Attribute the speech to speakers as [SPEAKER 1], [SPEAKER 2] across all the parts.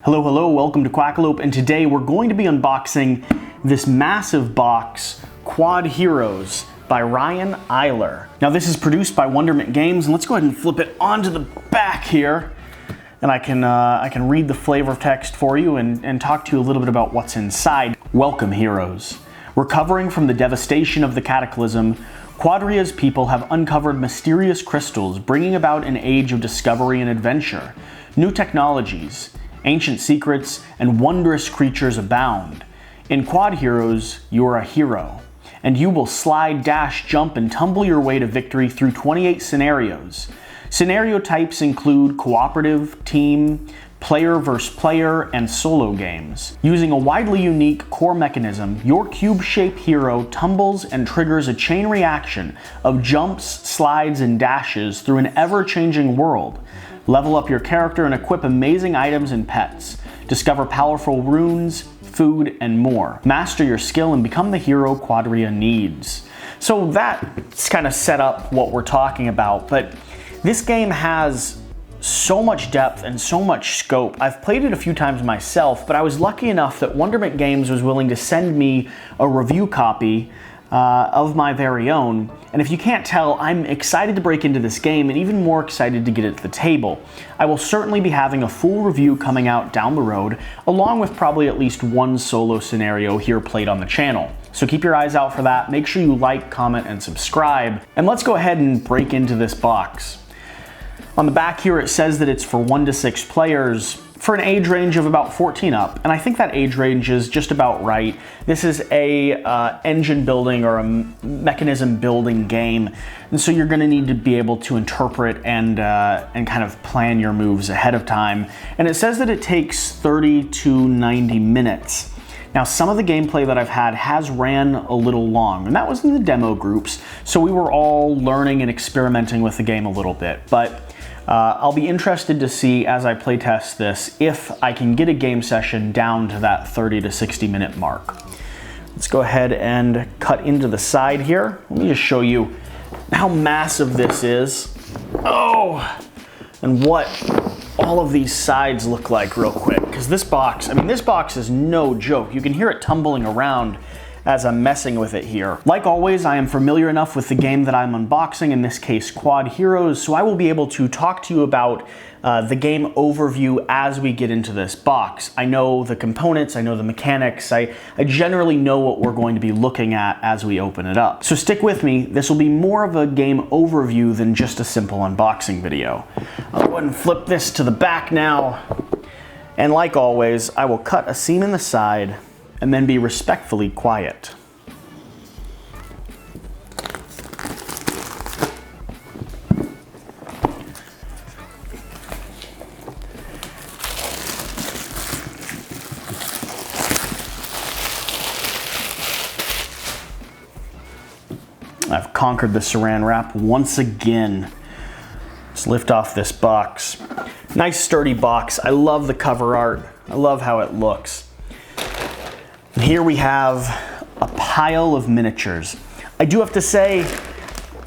[SPEAKER 1] Hello, hello, welcome to Quackalope, and today we're going to be unboxing this massive box, Quodd Heroes by Ryan Eiler. Now this is produced by wondermentgames, and let's go ahead and flip it onto the back here, and I can read the flavor of text for you and talk to you a little bit about what's inside. Welcome, heroes. Recovering from the devastation of the cataclysm, Quadria's people have uncovered mysterious crystals, bringing about an age of discovery and adventure. New technologies, ancient secrets, and wondrous creatures abound. In Quodd Heroes, you are a hero, and you will slide, dash, jump, and tumble your way to victory through 28 scenarios. Scenario types include cooperative, team, player versus player, and solo games. Using a widely unique core mechanism, your cube-shaped hero tumbles and triggers a chain reaction of jumps, slides, and dashes through an ever-changing world. Level up your character and equip amazing items and pets. Discover powerful runes, food, and more. Master your skill and become the hero Quadria needs. So that's kind of set up what we're talking about, but this game has so much depth and so much scope. I've played it a few times myself, but I was lucky enough that wondermentgames was willing to send me a review copy of my very own. And if you can't tell, I'm excited to break into this game and even more excited to get it to the table. I will certainly be having a full review coming out down the road, along with probably at least one solo scenario here played on the channel. So keep your eyes out for that. Make sure you like, comment, and subscribe. And let's go ahead and break into this box. On the back here, it says that it's for 1 to 6 players for an age range of about 14 up, and I think that age range is just about right. This is a engine building or a mechanism building game, and so you're going to need to be able to interpret and kind of plan your moves ahead of time. And it says that it takes 30 to 90 minutes. Now, some of the gameplay that I've had has ran a little long, and that was in the demo groups, so we were all learning and experimenting with the game a little bit. But I'll be interested to see as I playtest this if I can get a game session down to that 30 to 60 minute mark. Let's go ahead and cut into the side here. Let me just show you how massive this is. Oh, and what all of these sides look like real quick. Because this box, I mean, this box is no joke. You can hear it tumbling around as I'm messing with it here. Like always, I am familiar enough with the game that I'm unboxing, in this case Quodd Heroes, so I will be able to talk to you about the game overview as we get into this box. I know the components, I know the mechanics, I generally know what we're going to be looking at as we open it up. So stick with me, this will be more of a game overview than just a simple unboxing video. I'll go ahead and flip this to the back now, and like always, I will cut a seam in the side and then be respectfully quiet. I've conquered the saran wrap once again. Let's lift off this box. Nice sturdy box. I love the cover art. I love how it looks. And here we have a pile of miniatures. I do have to say,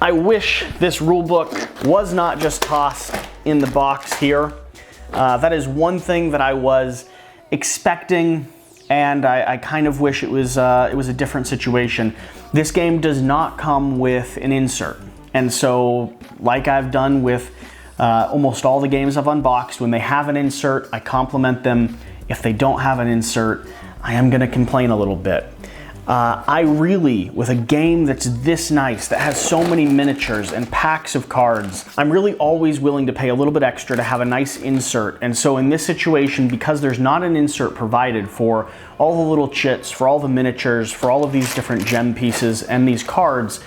[SPEAKER 1] I wish this rulebook was not just tossed in the box here. That is one thing that I was expecting, and I kind of wish it was a different situation. This game does not come with an insert. And so, like I've done with almost all the games I've unboxed, when they have an insert, I compliment them. If they don't have an insert, I am gonna complain a little bit. I really, with a game that's this nice, that has so many miniatures and packs of cards, I'm really always willing to pay a little bit extra to have a nice insert. And so in this situation, because there's not an insert provided for all the little chits, for all the miniatures, for all of these different gem pieces and these cards,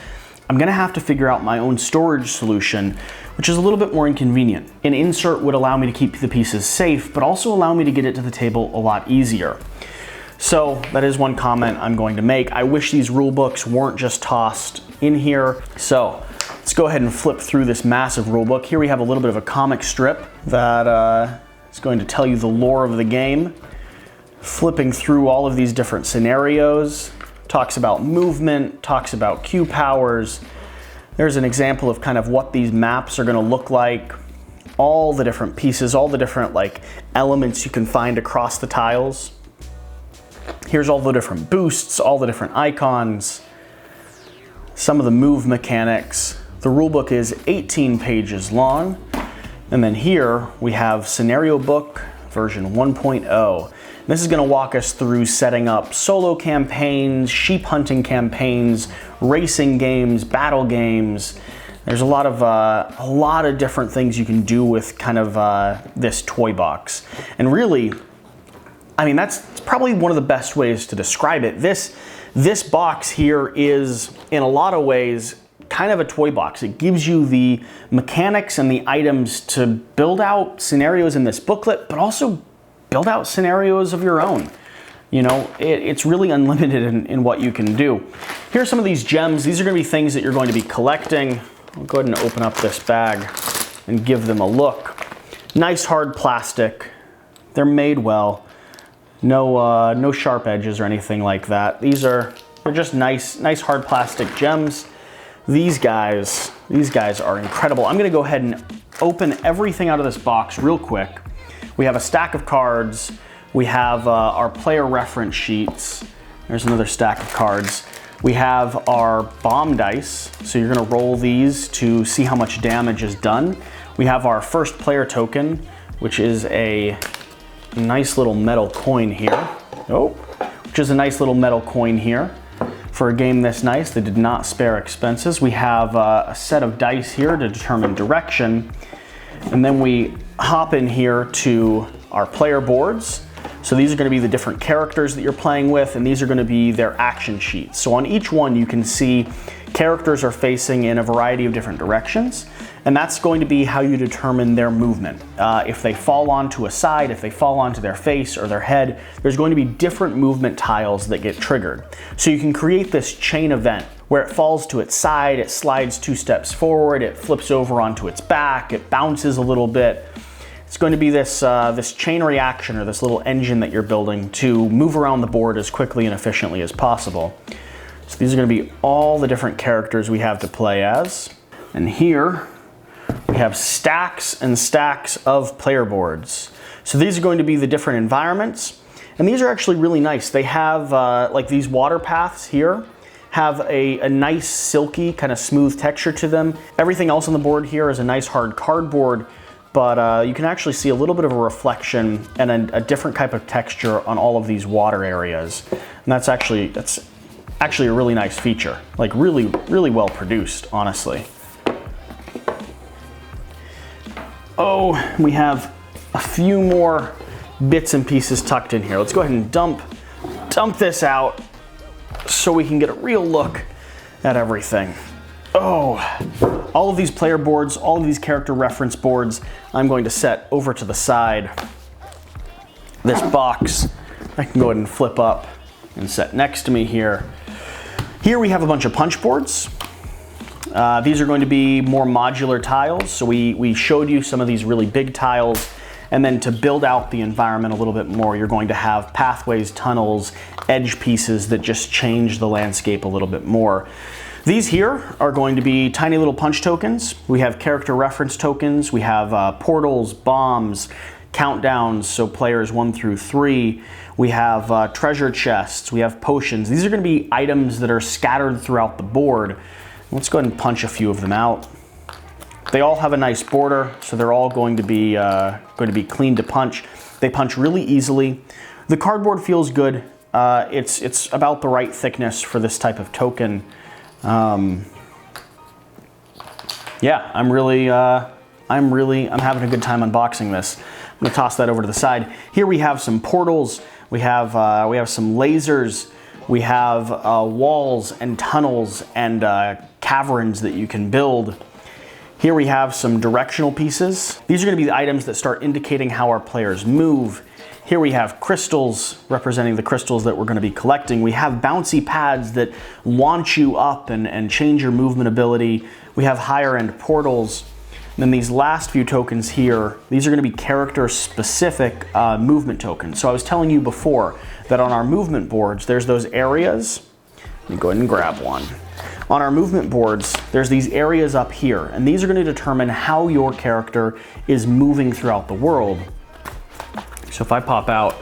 [SPEAKER 1] I'm gonna have to figure out my own storage solution, which is a little bit more inconvenient. An insert would allow me to keep the pieces safe, but also allow me to get it to the table a lot easier. So that is one comment I'm going to make. I wish these rule books weren't just tossed in here. So let's go ahead and flip through this massive rule book. Here we have a little bit of a comic strip that is going to tell you the lore of the game. Flipping through all of these different scenarios, talks about movement, talks about Q powers. There's an example of kind of what these maps are going to look like. all the different pieces, all the different like elements you can find across the tiles. Here's all the different boosts, all the different icons, some of the move mechanics. The rulebook is 18 pages long. And then here we have Scenario Book version 1.0. This is going to walk us through setting up solo campaigns, sheep hunting campaigns, racing games, battle games. There's a lot of different things you can do with kind of this toy box. And really, I mean, that's probably one of the best ways to describe it. This box here is, in a lot of ways, kind of a toy box. It gives you the mechanics and the items to build out scenarios in this booklet, but also build out scenarios of your own. You know, it's really unlimited in what you can do. Here are some of these gems. These are going to be things that you're going to be collecting. I'll go ahead and open up this bag and give them a look. Nice hard plastic. They're made well. No sharp edges or anything like that. They're just nice hard plastic gems. These guys are incredible. I'm gonna go ahead and open everything out of this box real quick. We have a stack of cards. We have our player reference sheets. There's another stack of cards. We have our bomb dice. So you're gonna roll these to see how much damage is done. We have our first player token, which is a nice little metal coin here. For a game this nice, they did not spare expenses. We have a set of dice here to determine direction. And then we hop in here to our player boards. So these are going to be the different characters that you're playing with, and these are going to be their action sheets. So on each one you can see characters are facing in a variety of different directions, and that's going to be how you determine their movement. If they fall onto a side, if they fall onto their face or their head, there's going to be different movement tiles that get triggered. So you can create this chain event where it falls to its side, it slides 2 steps forward, it flips over onto its back, it bounces a little bit. It's going to be this chain reaction, or this little engine that you're building to move around the board as quickly and efficiently as possible. So these are going to be all the different characters we have to play as. And here we have stacks and stacks of player boards. So these are going to be the different environments. And these are actually really nice. They have, like these water paths here, have a nice silky kind of smooth texture to them. Everything else on the board here is a nice hard cardboard, but you can actually see a little bit of a reflection and a different type of texture on all of these water areas. And that's actually a really nice feature. Like really well produced, honestly. Oh, we have a few more bits and pieces tucked in here. Let's go ahead and dump this out so we can get a real look at everything. Oh, all of these player boards, all of these character reference boards, I'm going to set over to the side. This box, I can go ahead and flip up and set next to me here. Here we have a bunch of punch boards. These are going to be more modular tiles. So we showed you some of these really big tiles, and then to build out the environment a little bit more, you're going to have pathways, tunnels, edge pieces that just change the landscape a little bit more. These here are going to be tiny little punch tokens. We have character reference tokens. We have portals, bombs, countdowns, so players 1 through 3. We have treasure chests. We have potions. These are going to be items that are scattered throughout the board. Let's go ahead and punch a few of them out. They all have a nice border, so they're all going to be clean to punch. They punch really easily. The cardboard feels good. It's about the right thickness for this type of token. Yeah, I'm having a good time unboxing this. I'm gonna toss that over to the side. Here we have some portals. We have some lasers. We have walls and tunnels and caverns that you can build. Here we have some directional pieces. These are going to be the items that start indicating how our players move. Here we have crystals representing the crystals that we're going to be collecting. We have bouncy pads that launch you up and change your movement ability. We have higher end portals. And then these last few tokens here, these are going to be character specific movement tokens. So I was telling you before that on our movement boards, there's those areas. Let me go ahead and grab one. On our movement boards, there's these areas up here, and these are going to determine how your character is moving throughout the world. So if I pop out,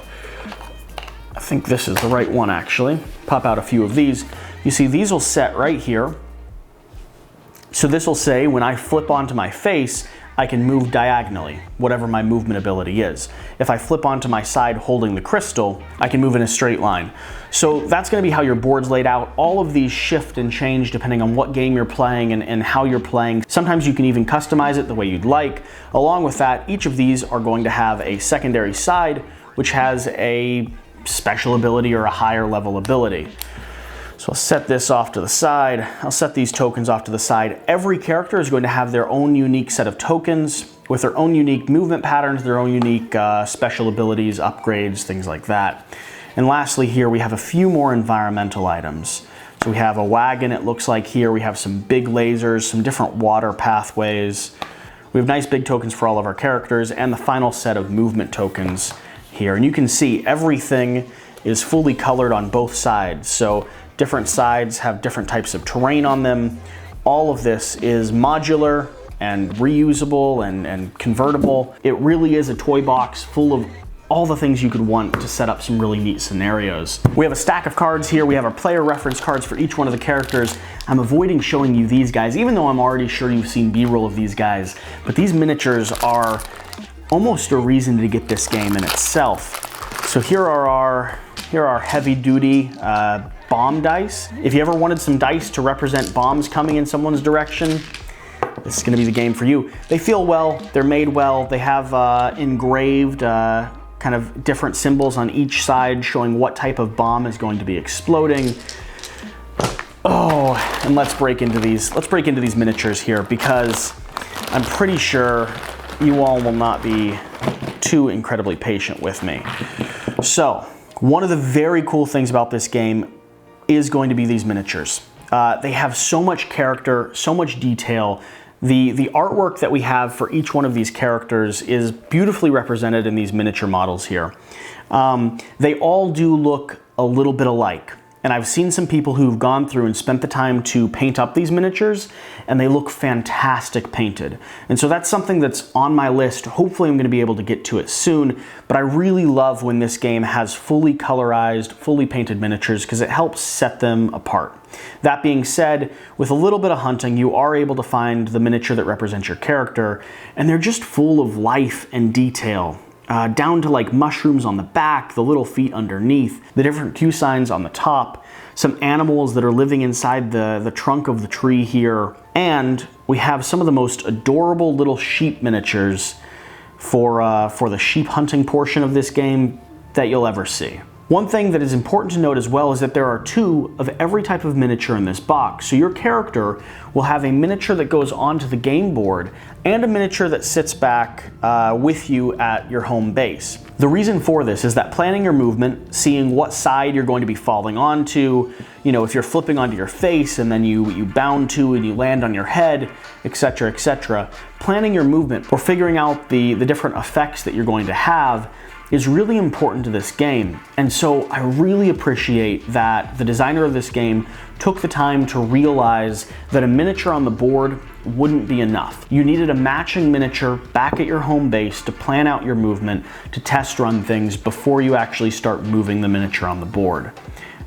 [SPEAKER 1] I think this is the right one actually, pop out a few of these, you see these will set right here. So this will say when I flip onto my face, I can move diagonally, whatever my movement ability is. If I flip onto my side holding the crystal, I can move in a straight line. So that's going to be how your board's laid out. All of these shift and change depending on what game you're playing and how you're playing. Sometimes you can even customize it the way you'd like. Along with that, each of these are going to have a secondary side, which has a special ability or a higher level ability. So I'll set this off to the side. I'll set these tokens off to the side. Every character is going to have their own unique set of tokens with their own unique movement patterns, their own unique special abilities, upgrades, things like that. And lastly here we have a few more environmental items. So we have a wagon, it looks like here. We have some big lasers, some different water pathways. We have nice big tokens for all of our characters and the final set of movement tokens here. And you can see everything is fully colored on both sides. So different sides have different types of terrain on them. All of this is modular and reusable and convertible. It really is a toy box full of all the things you could want to set up some really neat scenarios. We have a stack of cards here. We have our player reference cards for each one of the characters. I'm avoiding showing you these guys, even though I'm already sure you've seen B-roll of these guys. But these miniatures are almost a reason to get this game in itself. So here are our heavy-duty bomb dice. If you ever wanted some dice to represent bombs coming in someone's direction, this is going to be the game for you. They feel well, they're made well, they have engraved kind of different symbols on each side showing what type of bomb is going to be exploding. Oh, and let's break into these miniatures here because I'm pretty sure you all will not be too incredibly patient with me. So, one of the very cool things about this game is going to be these miniatures. They have so much character, so much detail. The artwork that we have for each one of these characters is beautifully represented in these miniature models here. They all do look a little bit alike. And I've seen some people who've gone through and spent the time to paint up these miniatures, and they look fantastic painted. And so that's something that's on my list. Hopefully I'm going to be able to get to it soon, but I really love when this game has fully colorized, fully painted miniatures because it helps set them apart. That being said, with a little bit of hunting, you are able to find the miniature that represents your character, and they're just full of life and detail. Down to like mushrooms on the back, the little feet underneath, the different Q signs on the top, some animals that are living inside the trunk of the tree here, and we have some of the most adorable little sheep miniatures for the sheep hunting portion of this game that you'll ever see. One thing that is important to note as well is that there are 2 of every type of miniature in this box. So your character will have a miniature that goes onto the game board and a miniature that sits back with you at your home base. The reason for this is that planning your movement, seeing what side you're going to be falling onto, you know, if you're flipping onto your face and then you bound to and you land on your head, etc., etc., planning your movement or figuring out the different effects that you're going to have is really important to this game. And so I really appreciate that the designer of this game took the time to realize that a miniature on the board wouldn't be enough. You needed a matching miniature back at your home base to plan out your movement, to test run things before you actually start moving the miniature on the board.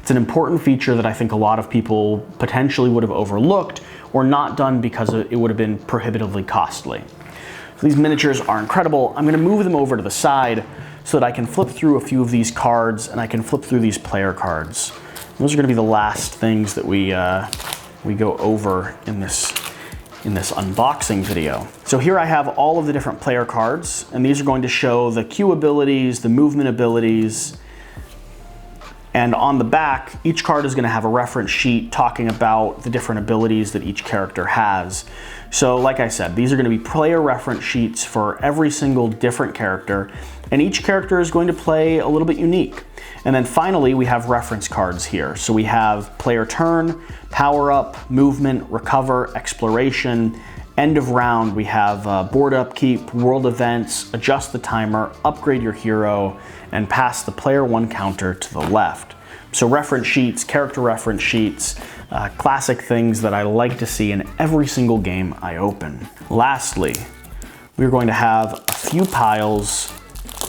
[SPEAKER 1] It's an important feature that I think a lot of people potentially would have overlooked or not done because it would have been prohibitively costly. So these miniatures are incredible. I'm going to move them over to the side so that I can flip through a few of these cards and I can flip through these player cards. Those are going to be the last things that we go over in this unboxing video. So here I have all of the different player cards, and these are going to show the Q abilities, the movement abilities, and on the back, each card is going to have a reference sheet talking about the different abilities that each character has. So like I said, these are going to be player reference sheets for every single different character, and each character is going to play a little bit unique. And then finally, we have reference cards here. So we have player turn, power up, movement, recover, exploration, end of round. We have board upkeep, world events, adjust the timer, upgrade your hero, and pass the player 1 counter to the left. So reference sheets, character reference sheets, classic things that I like to see in every single game I open. Lastly, we're going to have a few piles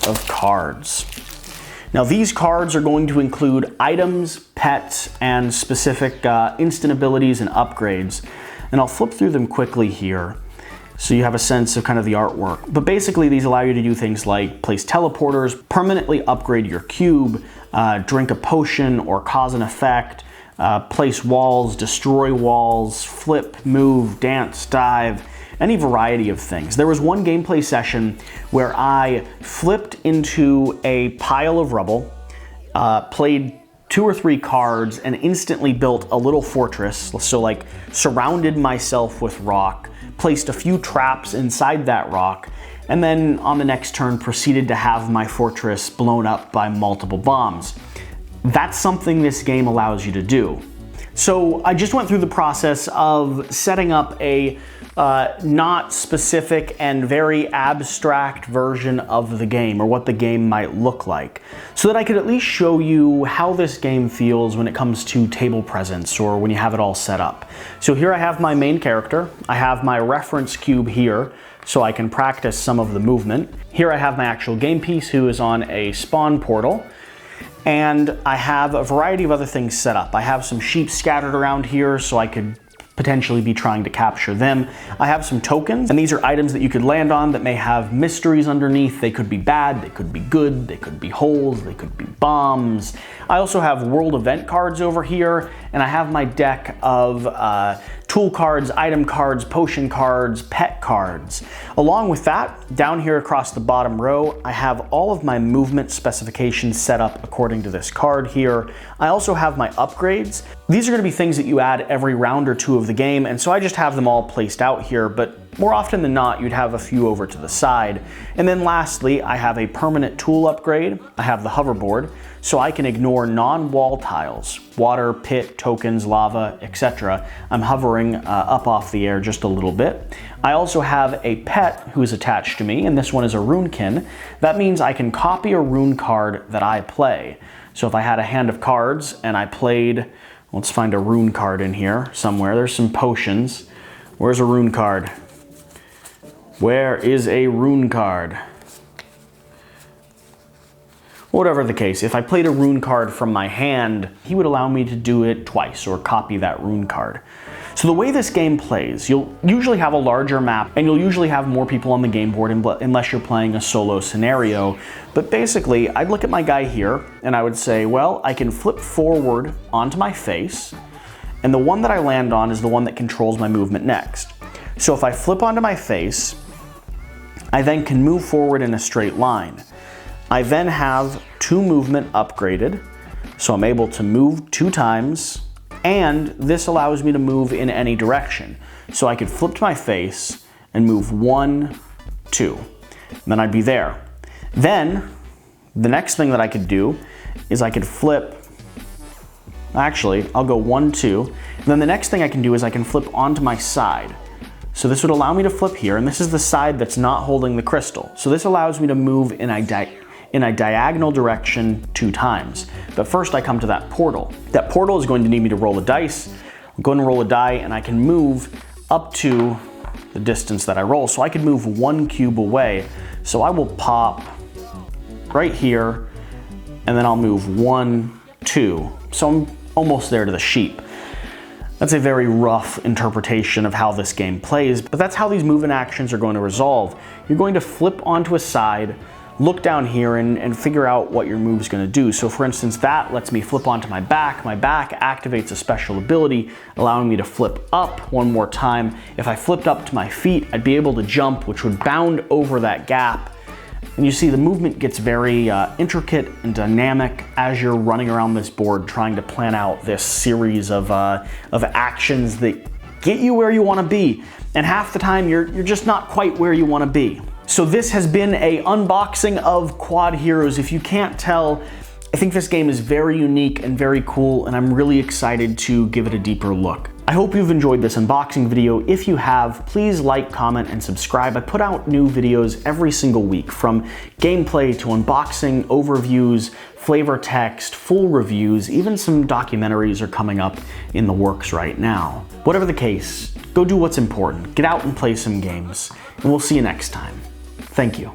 [SPEAKER 1] of cards. Now these cards are going to include items, pets, and specific instant abilities and upgrades. And I'll flip through them quickly here so you have a sense of kind of the artwork. But basically these allow you to do things like place teleporters, permanently upgrade your cube, drink a potion or cause an effect, place walls, destroy walls, flip, move, dance, dive, any variety of things. There was one gameplay session where I flipped into a pile of rubble, played 2 or 3 cards, and instantly built a little fortress. So like surrounded myself with rock, placed a few traps inside that rock, and then on the next turn proceeded to have my fortress blown up by multiple bombs. That's something this game allows you to do. So I just went through the process of setting up a not specific and very abstract version of the game, or what the game might look like, so that I could at least show you how this game feels when it comes to table presence, or when you have it all set up. So here I have my main character. I have my reference cube here, so I can practice some of the movement. Here I have my actual game piece, who is on a spawn portal. And I have a variety of other things set up. I have some sheep scattered around here, so I could potentially be trying to capture them. I have some tokens, and these are items that you could land on that may have mysteries underneath. They could be bad, they could be good, they could be holes, they could be bombs. I also have world event cards over here, and I have my deck of tool cards, item cards, potion cards, pet cards. Along with that, down here across the bottom row, I have all of my movement specifications set up according to this card here. I also have my upgrades. These are going to be things that you add every round or two of the game, and so I just have them all placed out here, but more often than not, you'd have a few over to the side. And then lastly, I have a permanent tool upgrade. I have the hoverboard, so I can ignore non-wall tiles, water, pit, tokens, lava, etc. I'm hovering up off the air just a little bit. I also have a pet who is attached to me, and this one is a runekin. That means I can copy a rune card that I play. So if I had a hand of cards and I played, let's find a rune card in here somewhere. There's some potions. Where's a rune card? Where is a rune card? Whatever the case, if I played a rune card from my hand, he would allow me to do it twice, or copy that rune card. So the way this game plays, you'll usually have a larger map, and you'll usually have more people on the game board unless you're playing a solo scenario. But basically, I'd look at my guy here, and I would say, well, I can flip forward onto my face, and the one that I land on is the one that controls my movement next. So if I flip onto my face, I then can move forward in a straight line. I then have 2 movement upgraded, so I'm able to move 2 times, and this allows me to move in any direction. So I could flip to my face and move 1, 2, and then I'd be there. Then, the next thing that I could do is I could flip, actually, I'll go 1, 2, and then the next thing I can do is I can flip onto my side. So this would allow me to flip here, and this is the side that's not holding the crystal. So this allows me to move in a diagonal direction 2 times. But first I come to that portal. That portal is going to need me to roll a dice. I'm going to roll a die, and I can move up to the distance that I roll. So I could move 1 cube away. So I will pop right here, and then I'll move 1, 2. So I'm almost there to the sheep. That's a very rough interpretation of how this game plays, but that's how these movement actions are going to resolve. You're going to flip onto a side, look down here, and figure out what your move's going to do. So for instance, that lets me flip onto my back. My back activates a special ability, allowing me to flip up 1 more time. If I flipped up to my feet, I'd be able to jump, which would bound over that gap. And you see the movement gets very intricate and dynamic as you're running around this board trying to plan out this series of actions that get you where you want to be. And half the time you're just not quite where you want to be. So this has been an unboxing of Quodd Heroes. If you can't tell, I think this game is very unique and very cool, and I'm really excited to give it a deeper look. I hope you've enjoyed this unboxing video. If you have, please like, comment, and subscribe. I put out new videos every single week, from gameplay to unboxing, overviews, flavor text, full reviews, even some documentaries are coming up in the works right now. Whatever the case, go do what's important. Get out and play some games, and we'll see you next time. Thank you.